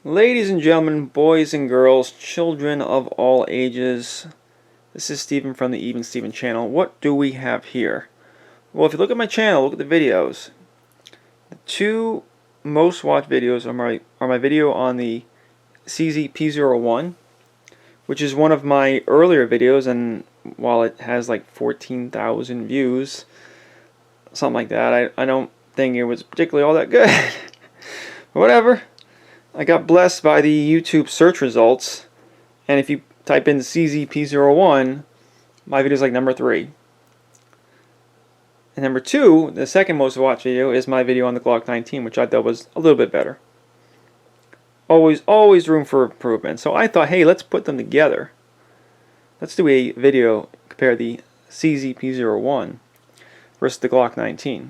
Ladies and gentlemen, boys and girls, children of all ages, this is Steven from the Even Steven channel. What do we have here? Well, if you look at my channel, look at the videos. The two most watched videos are my video on the CZ P-01, which is one of my earlier videos, and while it has like 14,000 views, something like that, I don't think it was particularly all that good. Whatever. I got blessed by the YouTube search results, and if you type in CZP01, my video is like number 3. And number 2, the second most watched video, is my video on the Glock 19, which I thought was a little bit better. Always room for improvement. So I thought, hey, let's put them together. Let's do a video compare the CZP01 versus the Glock 19.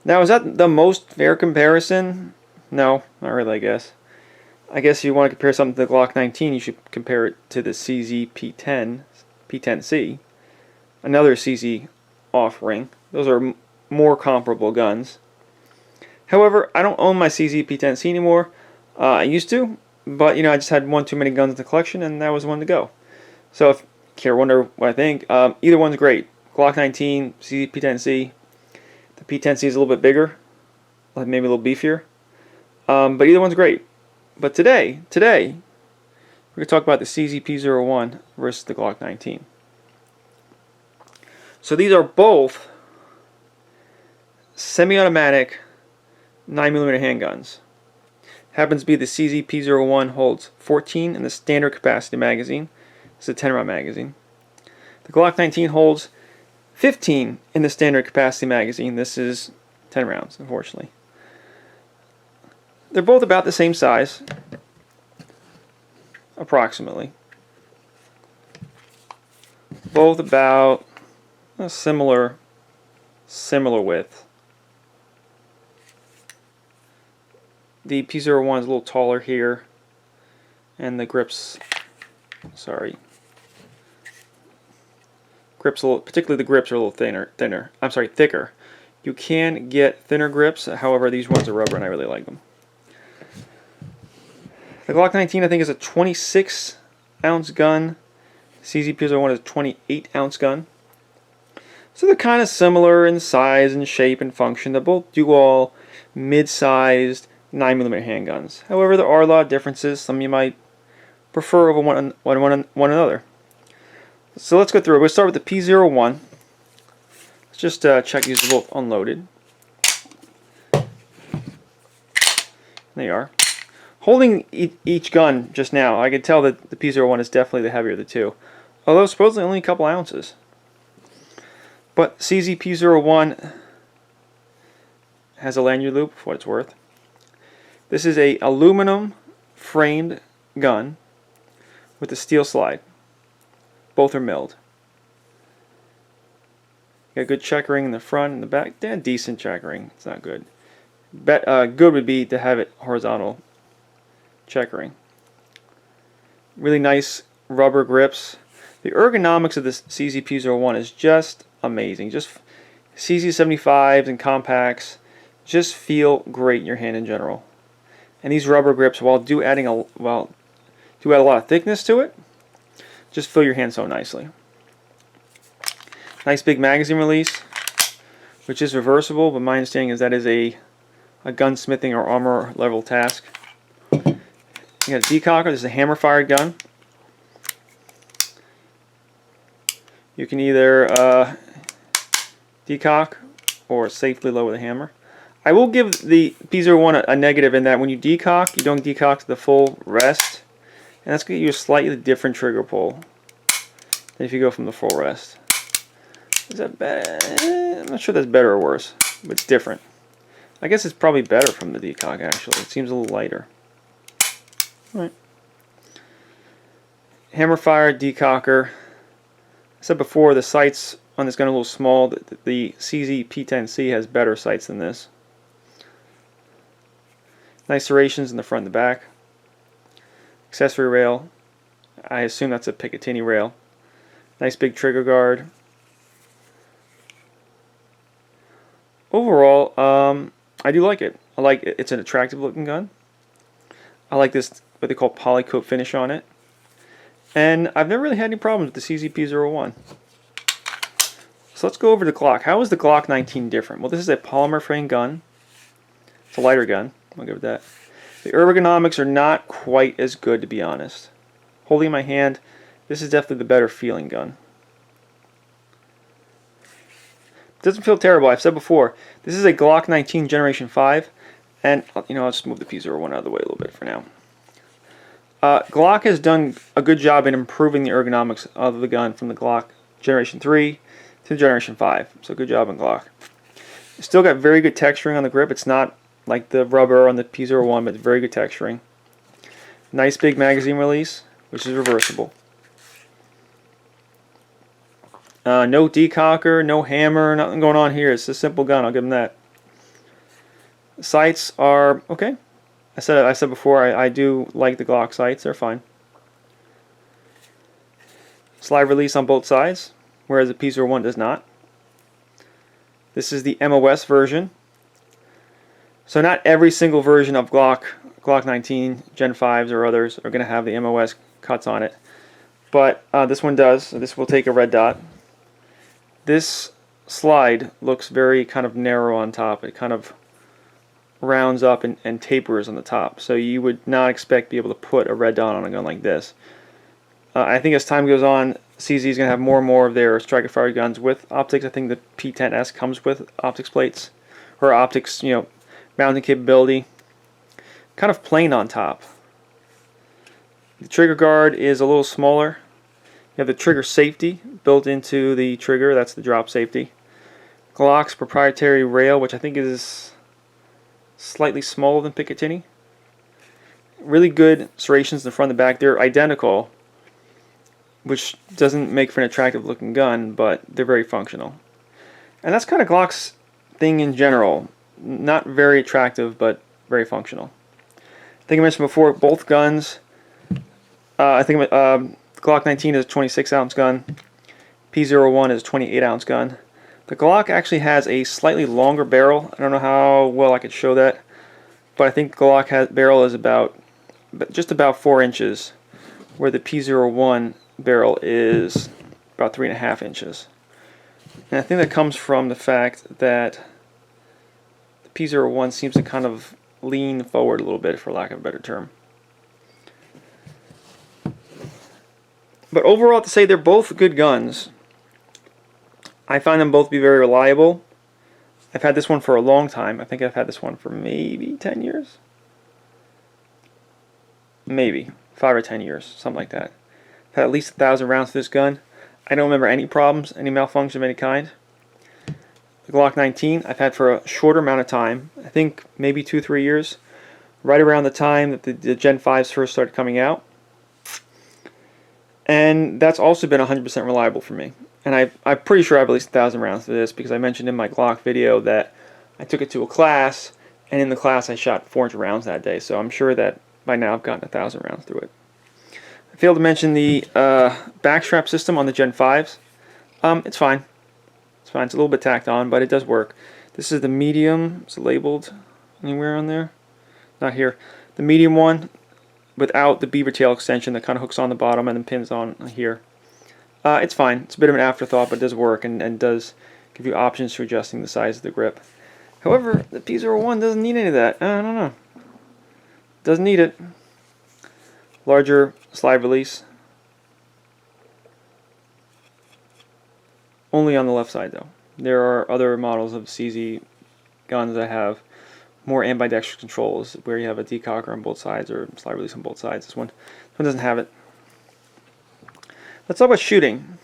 Now, is that the most fair comparison? No, not really, I guess. I guess if you want to compare something to the Glock 19, you should compare it to the CZ P10C, another CZ offering. Those are more comparable guns. However, I don't own my CZ P10C anymore. I used to, but I just had one too many guns in the collection, and that was one to go. So if you wonder what I think, either one's great. Glock 19, CZ P10C. The P10C is a little bit bigger, maybe a little beefier. But either one's great. But today, we're going to talk about the CZP-01 versus the Glock 19. So these are both semi-automatic 9mm handguns. Happens to be the CZP-01 holds 14 in the standard capacity magazine. It's a 10-round magazine. The Glock 19 holds 15 in the standard capacity magazine. This is 10 rounds, unfortunately. They're both about the same size, approximately. Both about a similar width. The P-01 is a little taller here, and the grips, particularly the grips are a little thicker. You can get thinner grips, however, these ones are rubber, and I really like them. The Glock 19, I think, is a 26-ounce gun. CZP-01 is a 28-ounce gun. So they're kind of similar in size and shape and function. They're both dual mid-sized 9mm handguns. However, there are a lot of differences. Some you might prefer over one another. So let's go through it. We'll start with the P-01. Let's just check these are both unloaded. There you are. Holding each gun just now, I could tell that the P-01 is definitely the heavier of the two, although supposedly only a couple ounces. But CZP-01 has a lanyard loop, for what it's worth. This is a aluminum framed gun with a steel slide. Both are milled. Got good checkering in the front and the back. Decent checkering. It's not good. Good would be to have it horizontal checkering. Really nice rubber grips. The ergonomics of this CZP-01 is just amazing. Just CZ75s and compacts just feel great in your hand in general. And these rubber grips, while do add a lot of thickness to it, just fill your hand so nicely. Nice big magazine release, which is reversible, but my understanding is that is a gunsmithing or armor level task. You got a decocker. This is a hammer-fired gun. You can either decock or safely lower the hammer. I will give the P-01 a negative in that when you decock, you don't decock to the full rest, and that's going to give you a slightly different trigger pull than if you go from the full rest. Is that bad? I'm not sure that's better or worse, but it's different. I guess it's probably better from the decock, actually. It seems a little lighter. Alright. Hammer fire, decocker. I said before, the sights on this gun are a little small. The CZ P10C has better sights than this. Nice serrations in the front and the back. Accessory rail. I assume that's a Picatinny rail. Nice big trigger guard. Overall, I do like it. I like it. It's an attractive looking gun. I like this, what they call polycoat finish on it. And I've never really had any problems with the CZ P-01. So let's go over to Glock. How is the Glock 19 different? Well, this is a polymer frame gun. It's a lighter gun. I'll go with that. The ergonomics are not quite as good, to be honest. Holding in my hand, this is definitely the better feeling gun. It doesn't feel terrible. I've said before, this is a Glock 19 Generation 5. And, you know, I'll just move the P-01 out of the way a little bit for now. Glock has done a good job in improving the ergonomics of the gun from the Glock Generation 3 to Generation 5. So good job on Glock. It's still got very good texturing on the grip. It's not like the rubber on the P-01, but it's very good texturing. Nice big magazine release, which is reversible. No decocker, no hammer, nothing going on here. It's a simple gun, I'll give them that. Sights are okay. I said before, I do like the Glock sights. They're fine. Slide release on both sides, whereas the P-01 does not. This is the MOS version. So not every single version of Glock 19, Gen 5s or others are going to have the MOS cuts on it. But this one does. So this will take a red dot. This slide looks very kind of narrow on top. It kind of rounds up and tapers on the top. So you would not expect to be able to put a red dot on a gun like this. I think as time goes on, CZ is going to have more and more of their striker-fired guns with optics. I think the P10S comes with optics plates, or optics, you know, mounting capability. Kind of plain on top. The trigger guard is a little smaller. You have the trigger safety built into the trigger. That's the drop safety. Glock's proprietary rail, which I think is slightly smaller than Picatinny. Really good serrations in the front and the back. They're identical, which doesn't make for an attractive looking gun, but they're very functional. And that's kind of Glock's thing in general. Not very attractive, but very functional. I think I mentioned before, both guns, I think Glock 19 is a 26 ounce gun. P-01 is a 28 ounce gun. The Glock actually has a slightly longer barrel. I don't know how well I could show that, but I think the Glock barrel is just about 4 inches, where the P-01 barrel is about 3.5 inches. And I think that comes from the fact that the P-01 seems to kind of lean forward a little bit, for lack of a better term. But overall, to say they're both good guns, I find them both to be very reliable. I've had this one for a long time. I think I've had this one for maybe 10 years. Maybe 5 or 10 years, something like that. I've had at least 1,000 rounds for this gun. I don't remember any problems, any malfunction of any kind. The Glock 19 I've had for a shorter amount of time. I think maybe 2-3 years. Right around the time that the Gen 5s first started coming out. And that's also been 100% reliable for me. And I'm pretty sure I have at least 1,000 rounds for this, because I mentioned in my Glock video that I took it to a class, and in the class I shot 400 rounds that day. So I'm sure that by now I've gotten 1,000 rounds through it. I failed to mention the backstrap system on the Gen 5s. It's fine. It's fine. It's a little bit tacked on, but it does work. This is the medium. Is it labeled anywhere on there? Not here. The medium one, without the beaver tail extension that kind of hooks on the bottom and then pins on here. It's fine. It's a bit of an afterthought, but it does work and does give you options for adjusting the size of the grip. However, the P-01 doesn't need any of that. I don't know. Doesn't need it. Larger slide release. Only on the left side, though. There are other models of CZ guns that have more ambidextrous controls, where you have a decocker on both sides or slide release on both sides. This one doesn't have it. Let's talk about shooting.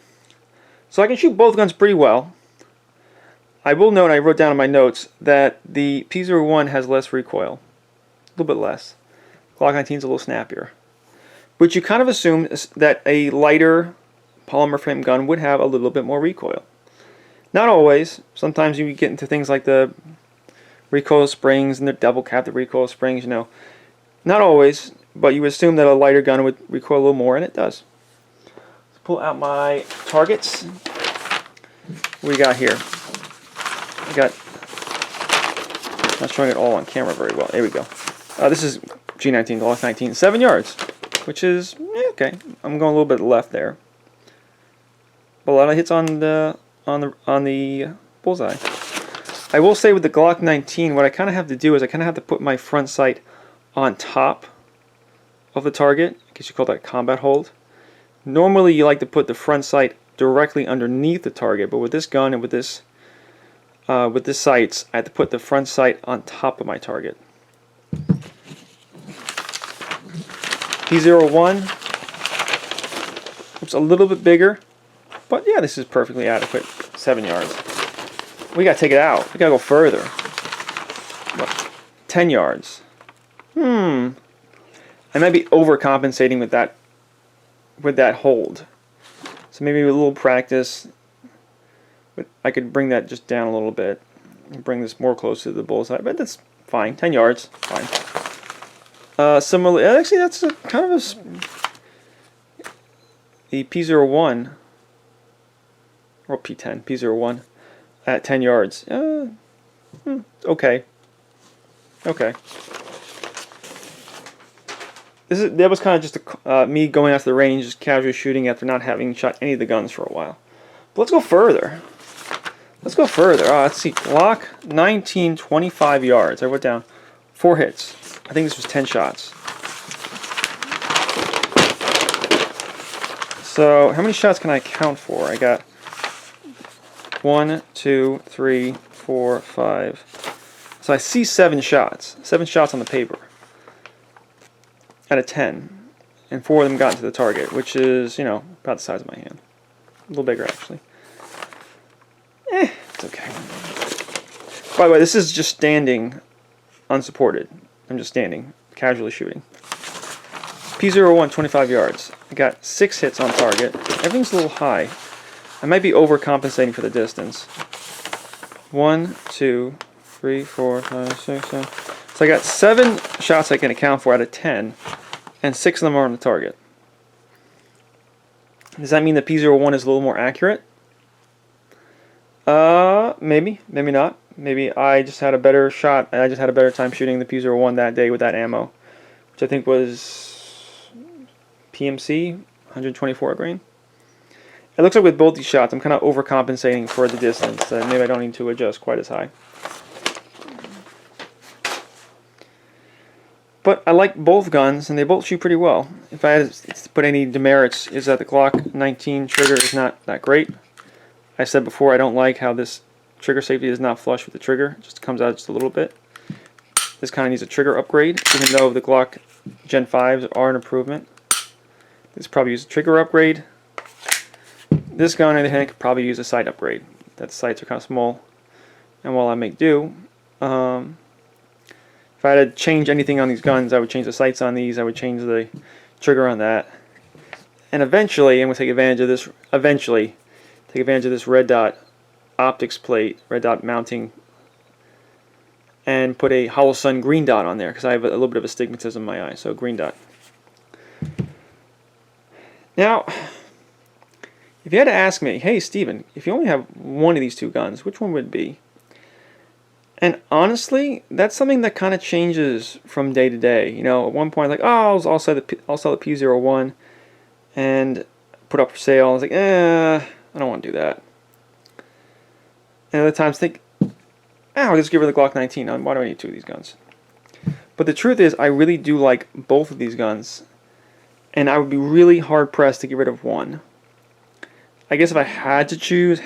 So I can shoot both guns pretty well. I will note, I wrote down in my notes, that the P-01 has less recoil. A little bit less. Glock 19 is a little snappier. Which you kind of assume that a lighter polymer frame gun would have a little bit more recoil. Not always. Sometimes you get into things like the recoil springs and the double captive recoil springs, you know. Not always, but you would assume that a lighter gun would recoil a little more, and it does. Let's pull out my targets. What we got here? I got, not showing it all on camera very well. There we go. This is G19, Glock 19, 7 yards, which is okay. I'm going a little bit left there. A lot of hits on the bullseye. I will say with the Glock 19, what I kind of have to do is I kind of have to put my front sight on top of the target. I guess you call that combat hold. Normally, you like to put the front sight directly underneath the target, but with this gun and with this sights, I have to put the front sight on top of my target. P-01, it's a little bit bigger, but yeah, this is perfectly adequate. 7 yards. We gotta take it out. We gotta go further. What? 10 yards. I might be overcompensating with that hold. So maybe with a little practice, I could bring that just down a little bit and bring this more close to the bullseye. But that's fine. 10 yards, fine. Similarly, actually, that's kind of the P-01 or P-10, P-01 at 10 yards. Okay. Okay. That was kind of just me going out to the range, just casually shooting after not having shot any of the guns for a while. But let's go further. Let's go further. Let's see. Glock 19, 25 yards. I wrote down 4 hits. I think this was 10 shots. So how many shots can I count for? I got 1, 2, 3, 4, 5. So I see 7 shots. 7 shots on the paper. Out of 10. And 4 of them got into the target, which is, about the size of my hand. A little bigger, actually. It's okay. By the way, this is just standing unsupported. I'm just standing, casually shooting. P-01, 25 yards. I got 6 hits on target. Everything's a little high. I might be overcompensating for the distance. 1, 2, 3, 4, 5, 6, 7. So I got 7 shots I can account for out of 10, and 6 of them are on the target. Does that mean the P-01 is a little more accurate? Maybe, maybe not. Maybe I just had a better shot, and I just had a better time shooting the P-01 that day with that ammo, which I think was PMC, 124 grain. It looks like with both these shots, I'm kind of overcompensating for the distance. Maybe I don't need to adjust quite as high. But I like both guns, and they both shoot pretty well. If I had to put any demerits, is that the Glock 19 trigger is not that great. I said before I don't like how this trigger safety is not flush with the trigger. It just comes out just a little bit. This kind of needs a trigger upgrade, even though the Glock Gen 5s are an improvement. This probably use a trigger upgrade. This gun, on the other hand, could probably use a sight upgrade. That sights are kind of small. And while I make do, if I had to change anything on these guns, I would change the sights on these, I would change the trigger on that. And eventually, I'm going to take advantage of this, red dot optics plate, red dot mounting, and put a Hollow Sun green dot on there, because I have a little bit of astigmatism in my eye, so green dot. Now, if you had to ask me, hey Steven, if you only have one of these two guns, which one would it be? And honestly, that's something that kind of changes from day to day. At one point, like, oh, I'll sell the P-01 and put up for sale. I was like, I don't want to do that. And other times think, I'll just give her the Glock 19. Why do I need 2 of these guns? But the truth is, I really do like both of these guns, and I would be really hard pressed to get rid of one. I guess if I had to choose,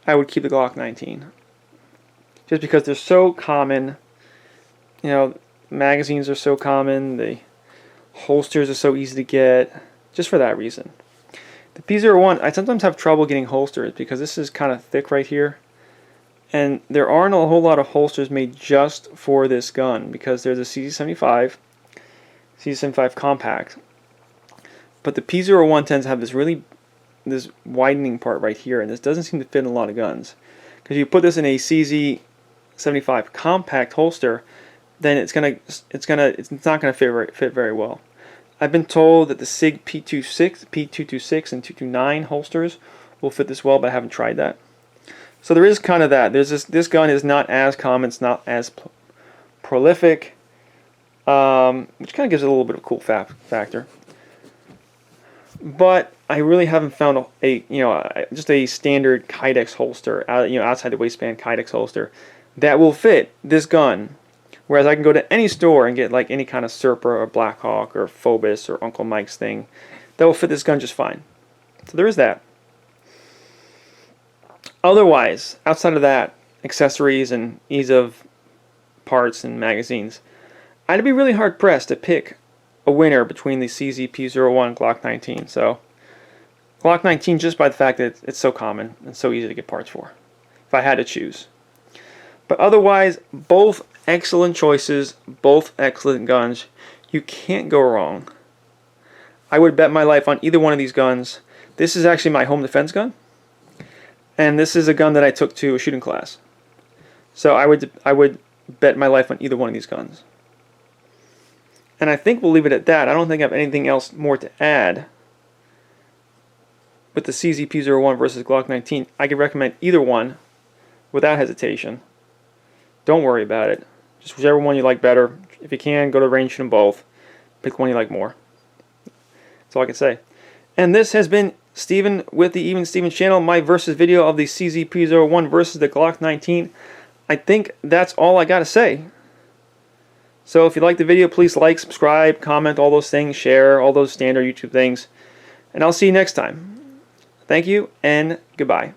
I would keep the Glock 19. Just because they're so common. Magazines are so common, the holsters are so easy to get, just for that reason. The P-01, I sometimes have trouble getting holsters because this is kind of thick right here. And there aren't a whole lot of holsters made just for this gun because there's a CZ75 compact. But the P-01 tends to have this widening part right here, and this doesn't seem to fit in a lot of guns. Because you put this in a CZ75 compact holster, then it's not gonna fit very well. I've been told that the SIG P226 and 229 holsters will fit this well, but I haven't tried that. So there is kind of that. This gun is not as common, it's not as prolific, which kind of gives it a little bit of cool factor. But I really haven't found just a standard Kydex holster, outside the waistband Kydex holster that will fit this gun. Whereas I can go to any store and get like any kind of Serpa or Blackhawk or Phobos or Uncle Mike's thing that will fit this gun just fine. So there is that. Otherwise, outside of that, accessories and ease of parts and magazines, I'd be really hard pressed to pick a winner between the CZ P-01 and Glock 19. So Glock 19 just by the fact that it's so common and so easy to get parts for, if I had to choose. But otherwise, both excellent choices, both excellent guns. You can't go wrong. I would bet my life on either one of these guns. This is actually my home defense gun, and this is a gun that I took to a shooting class. So I would bet my life on either one of these guns. And I think we'll leave it at that. I don't think I have anything else more to add with the CZ P-01 versus Glock 19. I could recommend either one without hesitation. Don't worry about it. Just whichever one you like better. If you can, go to range, shoot them both. Pick one you like more. That's all I can say. And this has been Steven with the Even Steven channel, my versus video of the CZ P-01 versus the Glock 19. I think that's all I got to say. So if you like the video, please like, subscribe, comment, all those things, share, all those standard YouTube things. And I'll see you next time. Thank you, and goodbye.